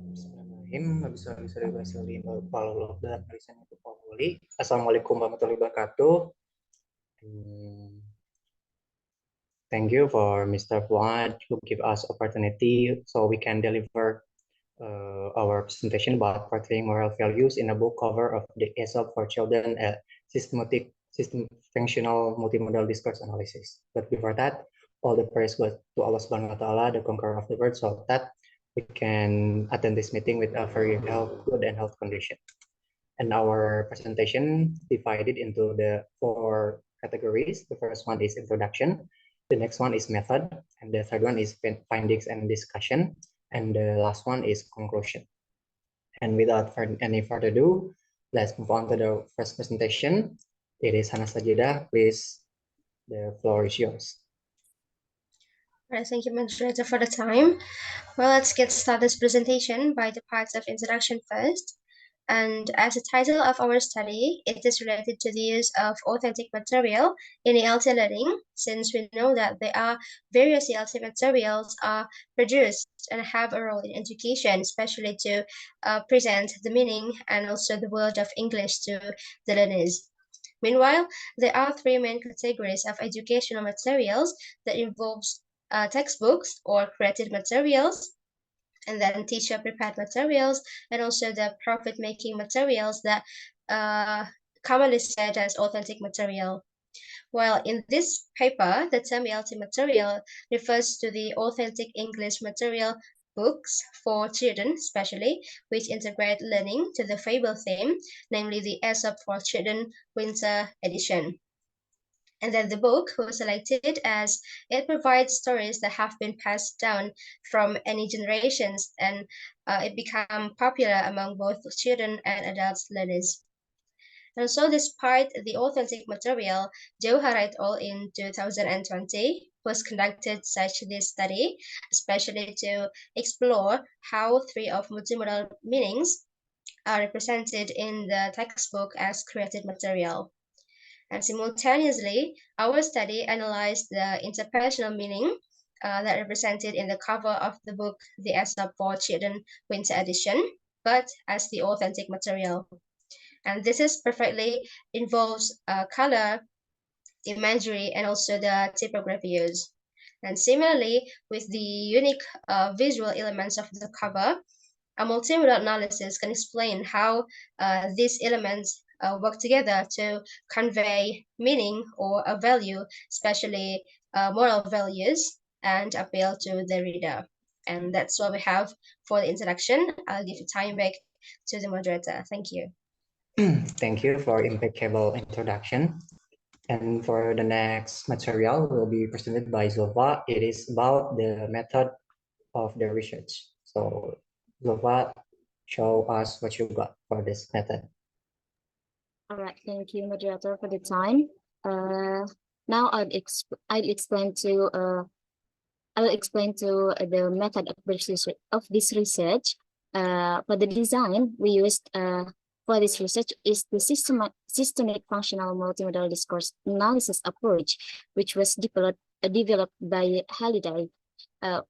Assalamualaikum warahmatullahi wabarakatuh. Thank you for Mr. Fuad who give us opportunity so we can deliver our presentation about portraying moral values in a book cover of the AESOP for children, a system functional multimodal discourse analysis. But before that, all the praise goes to Allah Subhanahu wa Taala, the conqueror of the world, so that we can attend this meeting with a very good and health condition. And our presentation divided into the 4 categories. The first one is introduction, the next one is method, and the third one is findings and discussion, and the last one is conclusion. And without any further ado, let's move on to the first presentation. It is Hana Sajidah. Please, the floor is yours. All right, thank you, moderator, for the time. Well, let's get started this presentation by the parts of introduction first. And as the title of our study, it is related to the use of authentic material in ELT learning, since we know that there are various ELT materials are produced and have a role in education, especially to present the meaning and also the word of English to the learners. Meanwhile, there are 3 main categories of educational materials that involves textbooks or created materials, and then teacher prepared materials, and also the profit-making materials that commonly said as authentic material. While in this paper, the term ELT material refers to the authentic English material books for children, especially, which integrate learning to the fable theme, namely the AESOP for Children Winter Edition. And then the book was selected as it provides stories that have been passed down from any generations, and it became popular among both children and adult learners. And so despite the authentic material, Johara et al. In 2020 was conducted such this study, especially to explore how 3 of multimodal meanings are represented in the textbook as created material. And simultaneously, our study analyzed the interpersonal meaning that represented in the cover of the book, The AESOP for Children Winter Edition, but as the authentic material. And this is perfectly involves color, imagery, and also the typography use. And similarly, with the unique visual elements of the cover, a multimodal analysis can explain how these elements work together to convey meaning or a value, especially moral values, and appeal to the reader. And that's what we have for the introduction. I'll give the time back to the moderator. Thank you. Thank you for impeccable introduction. And for the next material will be presented by Zulfa. It is about the method of the research. So Zulfa, show us what you got for this method. All right, thank you, moderator, for the time. Now I'll explain to the method of this research. For the design we used for this research is the systemic functional multimodal discourse analysis approach, which was developed by Halliday.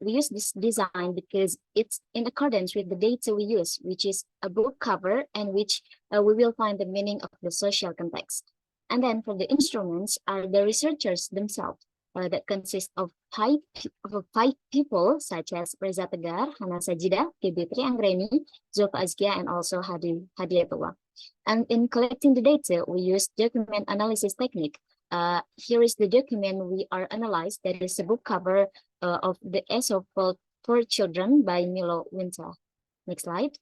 We use this design because it's in accordance with the data we use, which is a book cover, and which we will find the meaning of the social context. And then for the instruments are the researchers themselves that consist of 5 people, such as Reza Tegar, Hana Sajidah, Geby Tri Anggraeni, Zulfa Azkia, and also Haddy Hadiyatuloh. And in collecting the data, we use document analysis technique. Here is the document we are analyzed. That is a book cover of the AESOP for Children by Milo Winter. Next slide.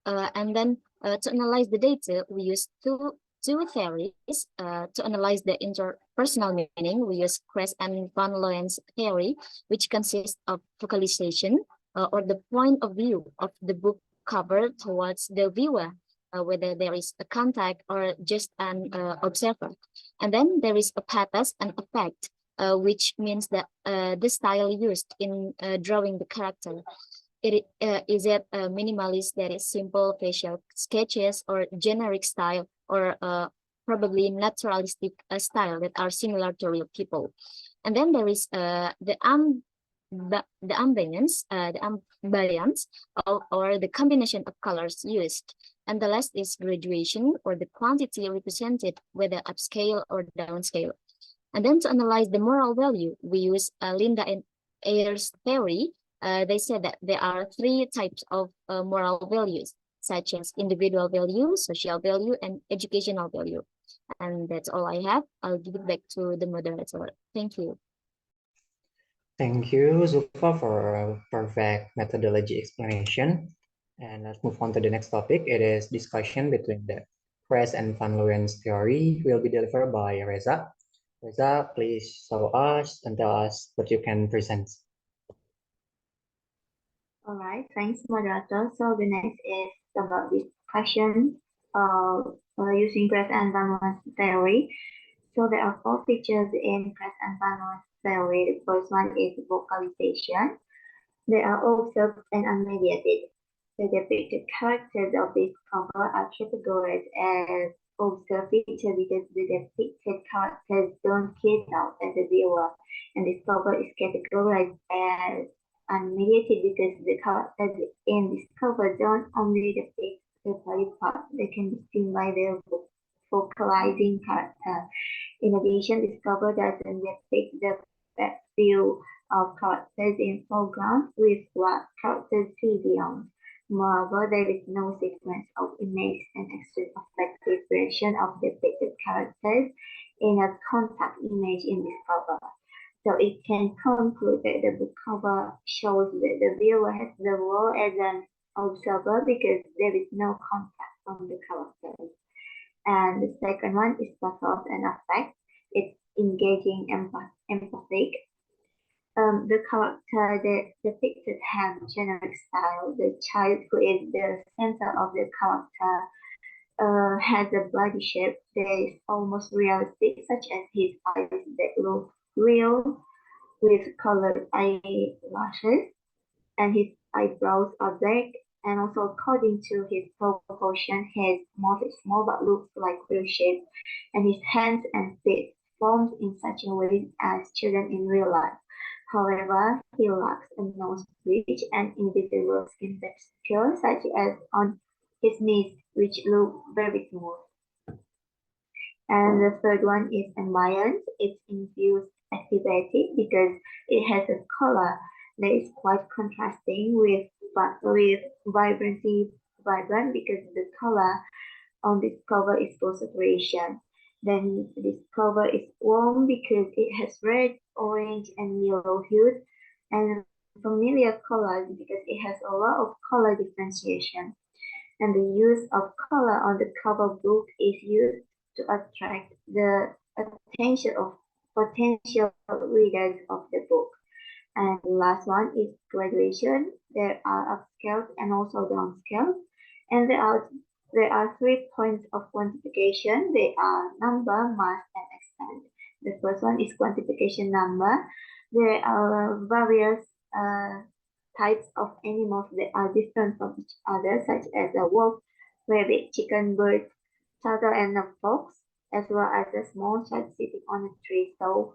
And then to analyze the data, we use two theories. To analyze the interpersonal meaning, we use Kress and Van Loen's theory, which consists of focalization or the point of view of the book cover towards the viewer, whether there is a contact or just an observer. And then there is a pathos and effect, which means that the style used in drawing the character. Is it minimalist, that is simple facial sketches, or generic style, or probably naturalistic style that are similar to real people. And then there is the the ambience or the combination of colors used. And the last is graduation, or the quantity represented, whether upscale or downscale. And then to analyze the moral value, we use Linda and Ayer's theory. They said that there are three types of moral values, such as individual value, social value, and educational value. And that's all I have. I'll give it back to the moderator. Thank you. Thank you, Zulfa, for a perfect methodology explanation. And let's move on to the next topic. It is discussion between the press and confluence theory will be delivered by Reza. Reza, please show us and tell us what you can present. All right, thanks, moderator. So the next is about discussion using press and confluence theory. So there are four features in press and confluence theory. The first one is vocalization. They are observed and unmediated. The depicted characters of this cover are categorized as observed feature because the depicted characters don't get out as a viewer, and this cover is categorized as unmediated because the characters in this cover don't only depict the body part, they can be seen by their vocalizing character. In addition, this cover doesn't depict the back view of characters in foreground with what characters see beyond. Moreover, there is no sequence of image and exchange of differentiation of depicted characters in a contact image in this cover. So it can conclude that the book cover shows that the viewer has the role as an observer because there is no contact from the characters. And the second one is pathos and affect. It's engaging, empathic. The character that depicted have generic style. The child who is the center of the character has a body shape that is almost realistic, such as his eyes that look real with colored eyelashes, and his eyebrows are black, and also according to his proportion, his mouth is small but looks like real shape, and his hands and feet formed in such a way as children in real life. However, he lacks a nose bridge and invisible skin texture, such as on his knees, which look very smooth. And the third one is ambience. It's infused activated because it has a color that is quite contrasting with vibrant because the color on this cover is full saturation. Then this cover is warm because it has red, orange, and yellow hues, and familiar colors because it has a lot of color differentiation. And the use of color on the cover book is used to attract the attention of potential readers of the book. And the last one is graduation. There are upscales and also downscales, and there are 3 points of quantification. They are number, mass, and extent. The first one is quantification number. There are various types of animals that are different from each other, such as a wolf, rabbit, chicken, bird, turtle, and a fox, as well as a small child sitting on a tree. So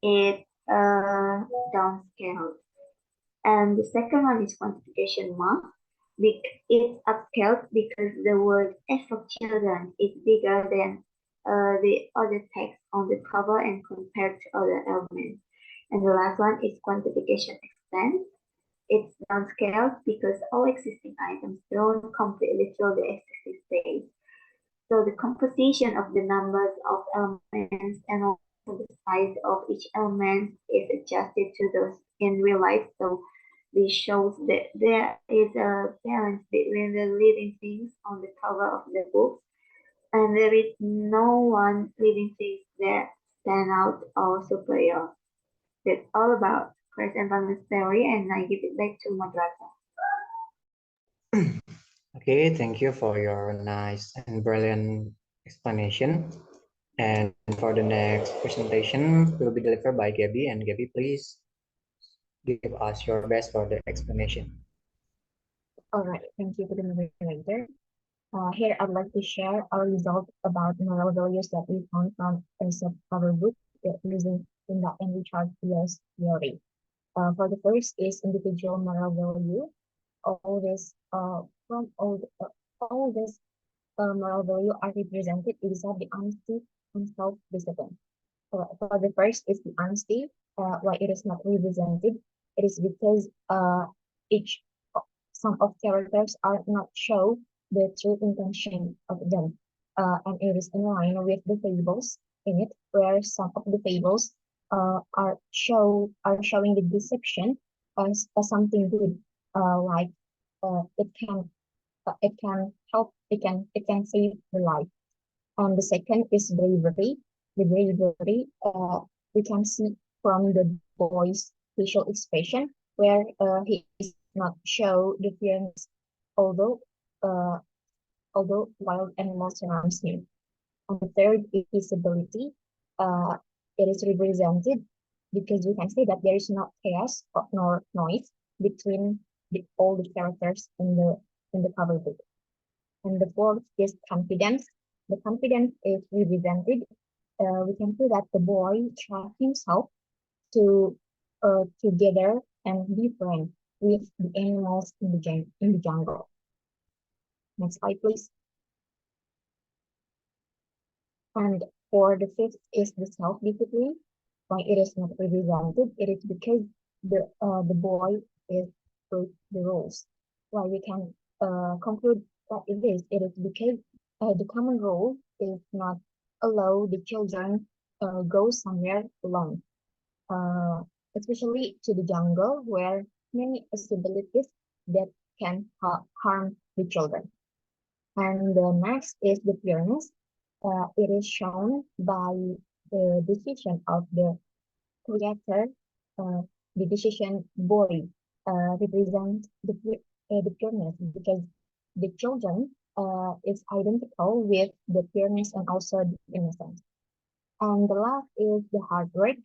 it's downscaled. And the second one is quantification mass. It's upscaled because the word S for children is bigger than the other text on the cover and compared to other elements. And the last one is quantification extent. It's downscaled because all existing items don't completely fill the existing space. So the composition of the numbers of elements and also the size of each element is adjusted to those in real life. So this shows that there is a balance between the living things on the cover of the book, and there is no one living thing that stand out or superior. That's all about press and confluence theory, and I give it back to moderator. Okay, thank you for your nice and brilliant explanation. And for the next presentation will be delivered by Geby. And Geby, please give us your best for the explanation. All right, thank you to the moderator. Here I'd like to share our results about moral values that we found from AESOP cover book using Linda and Richard Ayer's theory. For the first is individual moral value. All this from all this moral value are represented is of the honesty and self-discipline. For the first is the honesty. Why it is not represented? It is because each some of characters are not show the true intention of them, and it is in line with the fables in it, where some of the fables are showing the deception as something good, like it can help, it can save the life. And the second is bravery. The bravery we can see from the boy's facial expression, where he is not show the fearness, although uh, although wild animals surrounds him. And the third is visibility. Uh, it is represented because we can say that there is no chaos or nor noise between all the characters in the cover book. And the fourth is confidence. The confidence is represented. We can see that the boy trusts himself to together and be friends with the animals in the jungle. Next slide, please. And for the fifth is the self-discipline. Why it is not represented? It is because the boy is broke the rules. Why we can conclude that it is? It is because the common rule is not allow the children go somewhere alone, especially to the jungle where many possibilities that can harm the children. And the next is the fairness. It is shown by the decision of the creator. The decision boy represents the fairness because the children is identical with the fairness and also the innocence. And the last is the hard work.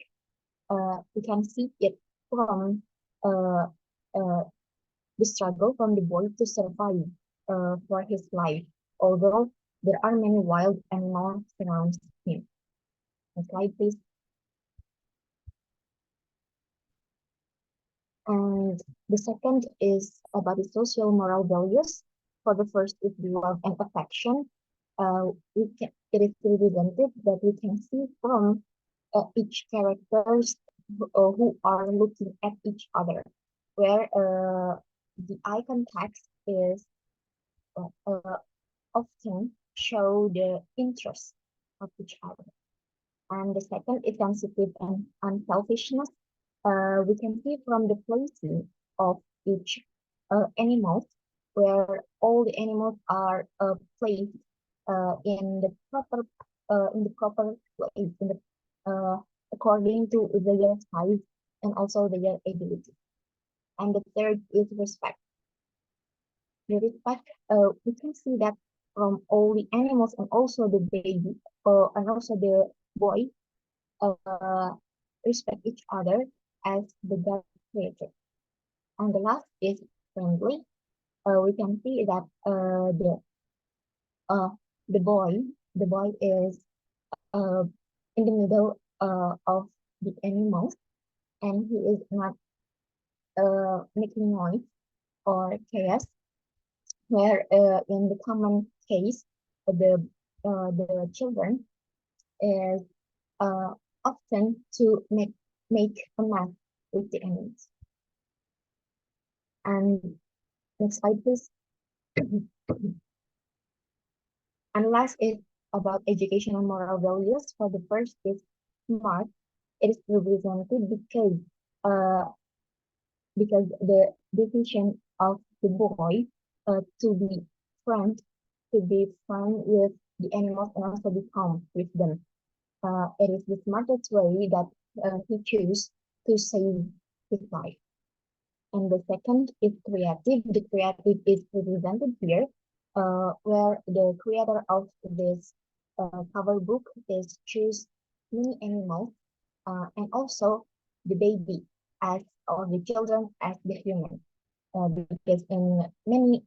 We can see it from uh, uh, the struggle from the boy to survive for his life, although there are many wild animals around him. Next slide, please. And the second is about the social moral values. For the first is the love and affection. It is represented that we can see from each characters who are looking at each other, where the eye contact is often show the interest of each other. And the second is sensitive and unselfishness. We can see from the placing of each animal, where all the animals are placed in the proper place, according to their size and also their ability. And the third is respect. The respect, we can see that from all the animals and also the baby and also the boy respect each other as the God creator. And the last is friendly. We can see that the boy is in the middle of the animals, and he is not making noise or chaos. Where in the common case, the children is often to make a mess with the animals. And next slide, please. And last is about education and moral values. For the first is smart. It is represented because the decision of the boy to be friend with the animals and also be calm with them. It is the smartest way that he choose to save his life. And the second is creative. The creative is represented here, where the creator of this cover book is choose many animals and also the baby as or the children as the human. Because in many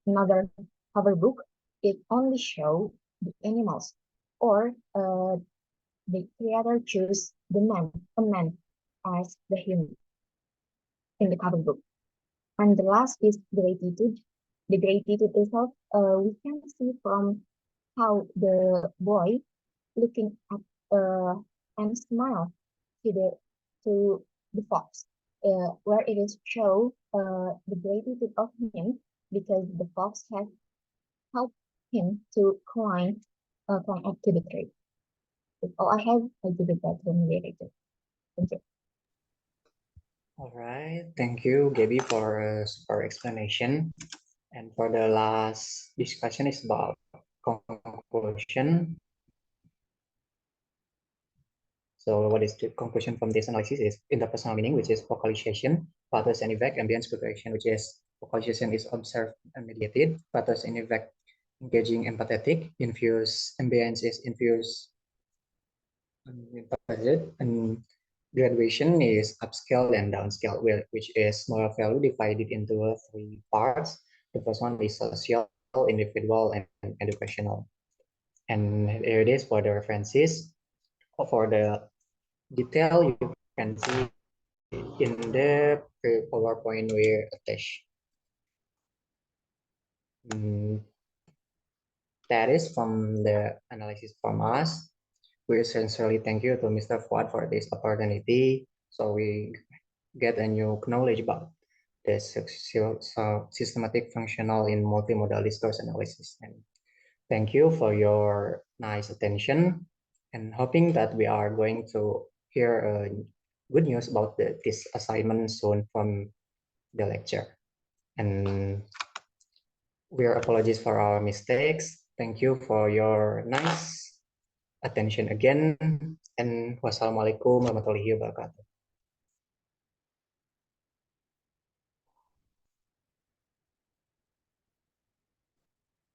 another cover book, it only show the animals, or the creator choose a man as the human. in the cover book. And the last is gratitude. The gratitude itself, we can see from how the boy looking at and smile to the fox, where it is show the gratitude of him because the fox has helped him to climb up to the tree. That's all I have. I give it back to the narrator. Thank you. All right, thank you, Geby, for a super explanation. And for the last discussion is about conclusion. So what is the conclusion from this analysis is interpersonal meaning, which is vocalization, pathos and effect, ambience preparation, which is vocalization is observed and mediated, pathos and effect, engaging, empathetic, infuse, ambience is infuse, and graduation is upscale and downscale, which is moral value divided into 3 parts. The first one is social, individual, and educational. And here it is for the references. For the detail, you can see in the PowerPoint we attach. That is from the analysis from us. We sincerely thank you to Mr. Fuad for this opportunity. So we get a new knowledge about the systematic functional in multimodal discourse analysis. And thank you for your nice attention, and hoping that we are going to hear good news about this assignment soon from the lecture. And we are apologies for our mistakes. Thank you for your nice attention again, and wassalamualaikum warahmatullahi wabarakatuh.